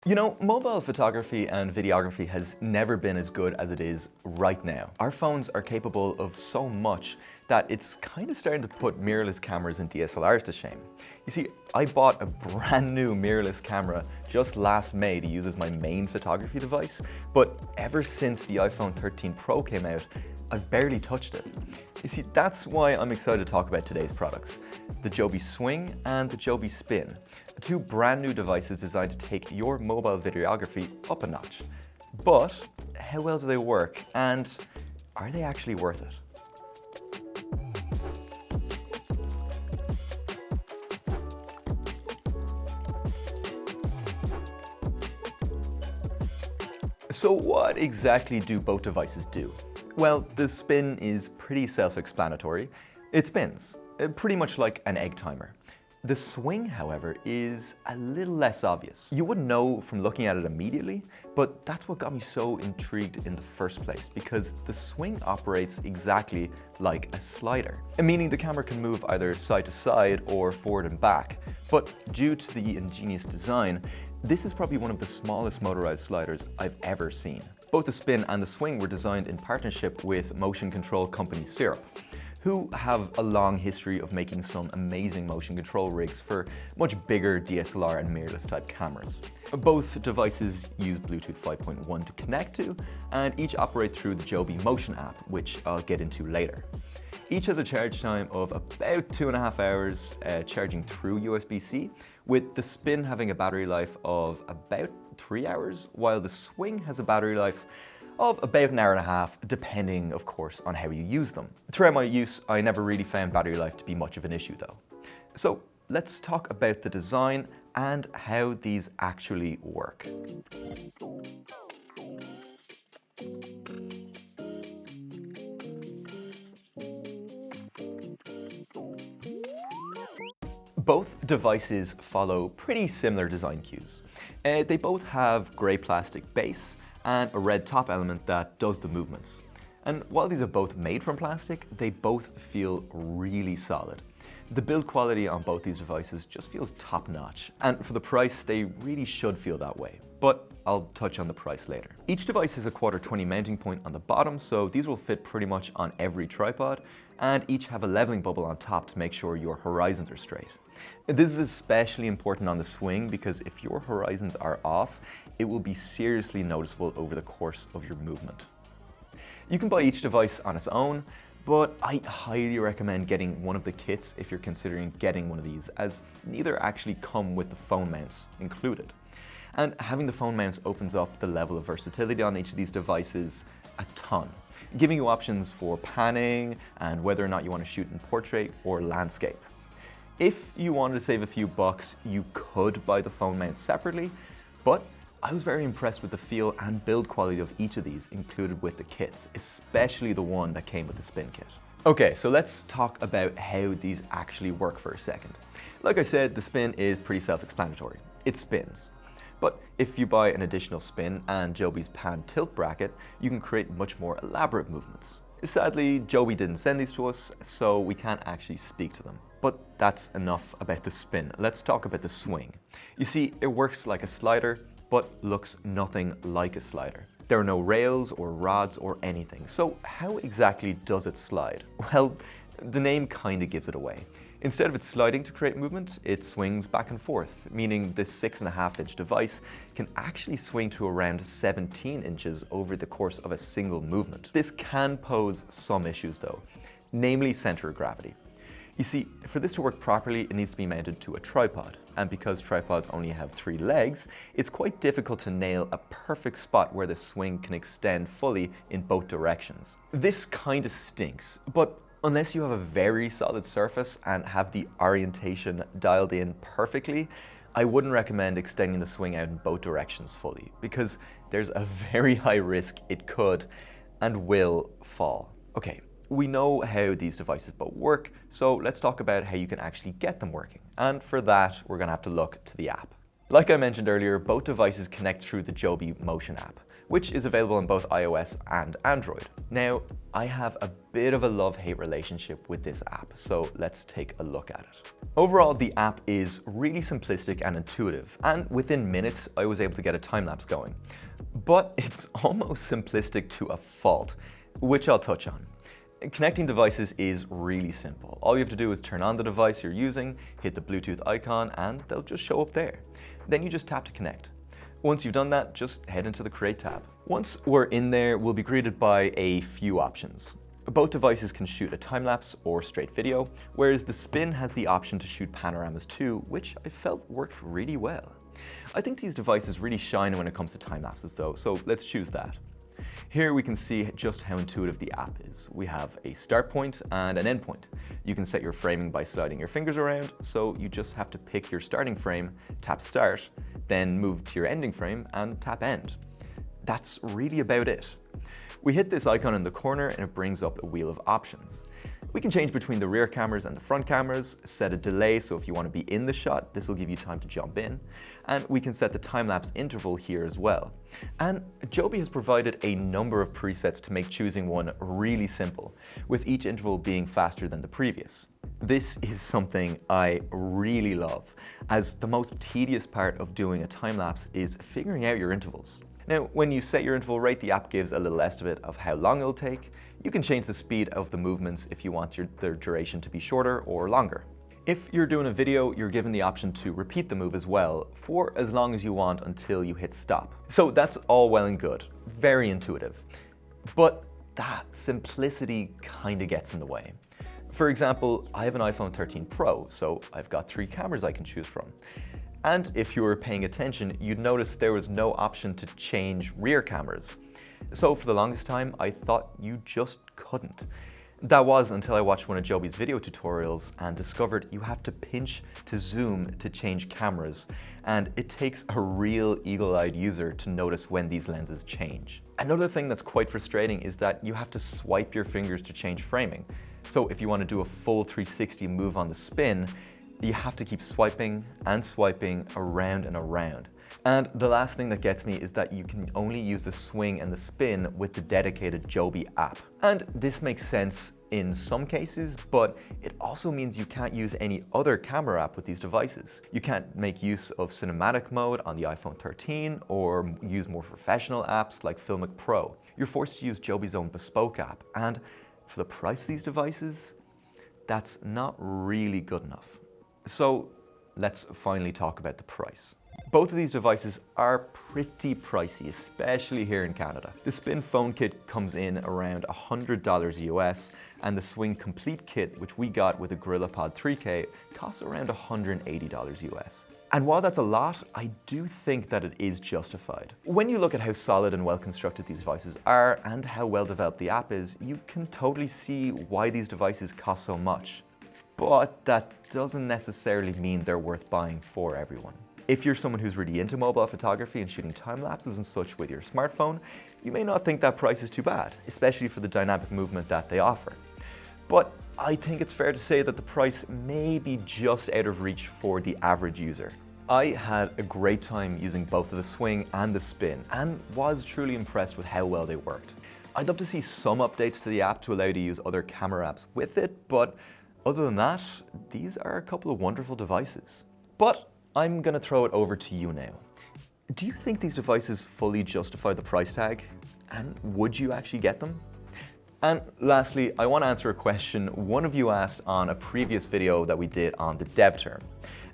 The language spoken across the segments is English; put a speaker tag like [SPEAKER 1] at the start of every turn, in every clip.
[SPEAKER 1] You know, mobile photography and videography has never been as good as it is right now. Our phones are capable of so much that it's kind of starting to put mirrorless cameras and DSLRs to shame. You see, I bought a brand new mirrorless camera just last May to use as my main photography device, but ever since the iPhone 13 Pro came out, I've barely touched it. You see, that's why I'm excited to talk about today's products. The Joby Swing and the Joby Spin, two brand new devices designed to take your mobile videography up a notch. But how well do they work, and are they actually worth it? So what exactly do both devices do? Well, the Spin is pretty self-explanatory. It spins, pretty much like an egg timer. The Swing, however, is a little less obvious. You wouldn't know from looking at it immediately, but that's what got me so intrigued in the first place, because the Swing operates exactly like a slider, meaning the camera can move either side to side or forward and back. But due to the ingenious design, this is probably one of the smallest motorized sliders I've ever seen. Both the Spin and the Swing were designed in partnership with motion control company Syrup, who have a long history of making some amazing motion control rigs for much bigger DSLR and mirrorless type cameras. Both devices use Bluetooth 5.1 to connect to, and each operate through the Joby Motion app, which I'll get into later. Each has a charge time of about 2.5 hours charging through USB-C, with the Spin having a battery life of about 3 hours, while the Swing has a battery life of about 1.5 hours, depending, of course, on how you use them. Throughout my use, I never really found battery life to be much of an issue though. So let's talk about the design and how these actually work. Both devices follow pretty similar design cues. They both have grey plastic base and a red top element that does the movements. And while these are both made from plastic, they both feel really solid. The build quality on both these devices just feels top notch, and for the price, they really should feel that way. But I'll touch on the price later. Each device has a 1/4-20 mounting point on the bottom, so these will fit pretty much on every tripod, and each have a leveling bubble on top to make sure your horizons are straight. This is especially important on the Swing because if your horizons are off, it will be seriously noticeable over the course of your movement. You can buy each device on its own, but I highly recommend getting one of the kits if you're considering getting one of these, as neither actually come with the phone mounts included. And having the phone mounts opens up the level of versatility on each of these devices a ton, giving you options for panning and whether or not you want to shoot in portrait or landscape. If you wanted to save a few bucks, you could buy the phone mount separately, but I was very impressed with the feel and build quality of each of these included with the kits, especially the one that came with the Spin kit. Okay, so let's talk about how these actually work for a second. Like I said, the Spin is pretty self-explanatory. It spins. But if you buy an additional Spin and Joby's pan tilt bracket, you can create much more elaborate movements. Sadly, Joby didn't send these to us, so we can't actually speak to them. But that's enough about the Spin. Let's talk about the Swing. You see, it works like a slider, but looks nothing like a slider. There are no rails or rods or anything. So how exactly does it slide? Well, the name kinda gives it away. Instead of it sliding to create movement, it swings back and forth, meaning this 6.5-inch device can actually swing to around 17 inches over the course of a single movement. This can pose some issues though, namely center of gravity. You see, for this to work properly, it needs to be mounted to a tripod. And because tripods only have 3 legs, it's quite difficult to nail a perfect spot where the Swing can extend fully in both directions. This kind of stinks, but unless you have a very solid surface and have the orientation dialed in perfectly, I wouldn't recommend extending the Swing out in both directions fully, because there's a very high risk it could and will fall. Okay. We know how these devices both work, so let's talk about how you can actually get them working. And for that, we're gonna have to look to the app. Like I mentioned earlier, both devices connect through the Joby Motion app, which is available on both iOS and Android. Now, I have a bit of a love-hate relationship with this app, so let's take a look at it. Overall, the app is really simplistic and intuitive, and within minutes, I was able to get a time-lapse going. But it's almost simplistic to a fault, which I'll touch on. Connecting devices is really simple. All you have to do is turn on the device you're using, hit the Bluetooth icon, and they'll just show up there. Then you just tap to connect. Once you've done that, just head into the Create tab. Once we're in there, we'll be greeted by a few options. Both devices can shoot a time-lapse or straight video, whereas the Spin has the option to shoot panoramas too, which I felt worked really well. I think these devices really shine when it comes to time-lapses though, so let's choose that. Here we can see just how intuitive the app is. We have a start point and an end point. You can set your framing by sliding your fingers around, so you just have to pick your starting frame, tap start, then move to your ending frame and tap end. That's really about it. We hit this icon in the corner and it brings up a wheel of options. We can change between the rear cameras and the front cameras, set a delay so if you want to be in the shot, this will give you time to jump in, and we can set the time-lapse interval here as well. And Joby has provided a number of presets to make choosing one really simple, with each interval being faster than the previous. This is something I really love, as the most tedious part of doing a time-lapse is figuring out your intervals. Now, when you set your interval rate, the app gives a little estimate of how long it'll take. You can change the speed of the movements if you want their duration to be shorter or longer. If you're doing a video, you're given the option to repeat the move as well, for as long as you want until you hit stop. So that's all well and good, very intuitive. But that simplicity kind of gets in the way. For example, I have an iPhone 13 Pro, so I've got 3 cameras I can choose from. And if you were paying attention, you'd notice there was no option to change rear cameras. So for the longest time, I thought you just couldn't. That was until I watched one of Joby's video tutorials and discovered you have to pinch to zoom to change cameras, and it takes a real eagle-eyed user to notice when these lenses change. Another thing that's quite frustrating is that you have to swipe your fingers to change framing. So if you want to do a full 360 move on the Spin, you have to keep swiping and swiping around and around. And the last thing that gets me is that you can only use the swing and the spin with the dedicated Joby app. And this makes sense in some cases, but it also means you can't use any other camera app with these devices. You can't make use of cinematic mode on the iPhone 13 or use more professional apps like Filmic Pro. You're forced to use Joby's own bespoke app, and for the price of these devices, that's not really good enough. So let's finally talk about the price. Both of these devices are pretty pricey, especially here in Canada. The Spin phone kit comes in around $100 US, and the Swing Complete kit, which we got with a GorillaPod 3K, costs around $180 US. And while that's a lot, I do think that it is justified. When you look at how solid and well constructed these devices are and how well developed the app is, you can totally see why these devices cost so much. But that doesn't necessarily mean they're worth buying for everyone. If you're someone who's really into mobile photography and shooting time lapses and such with your smartphone, you may not think that price is too bad, especially for the dynamic movement that they offer. But I think it's fair to say that the price may be just out of reach for the average user. I had a great time using both of the Swing and the Spin and was truly impressed with how well they worked. I'd love to see some updates to the app to allow you to use other camera apps with it, but other than that, these are a couple of wonderful devices. But I'm gonna throw it over to you now. Do you think these devices fully justify the price tag? And would you actually get them? And lastly, I want to answer a question one of you asked on a previous video that we did on the dev term.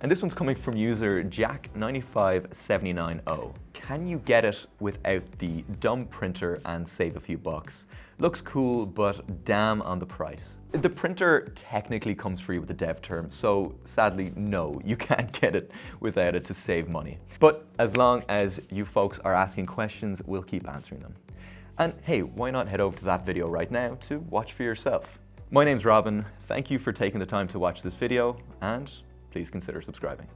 [SPEAKER 1] And this one's coming from user Jack95790. Can you get it without the dumb printer and save a few bucks? Looks cool, but damn on the price. The printer technically comes free with the dev term, so sadly, no, you can't get it without it to save money. But as long as you folks are asking questions, we'll keep answering them. And hey, why not head over to that video right now to watch for yourself. My name's Robin, thank you for taking the time to watch this video, and please consider subscribing.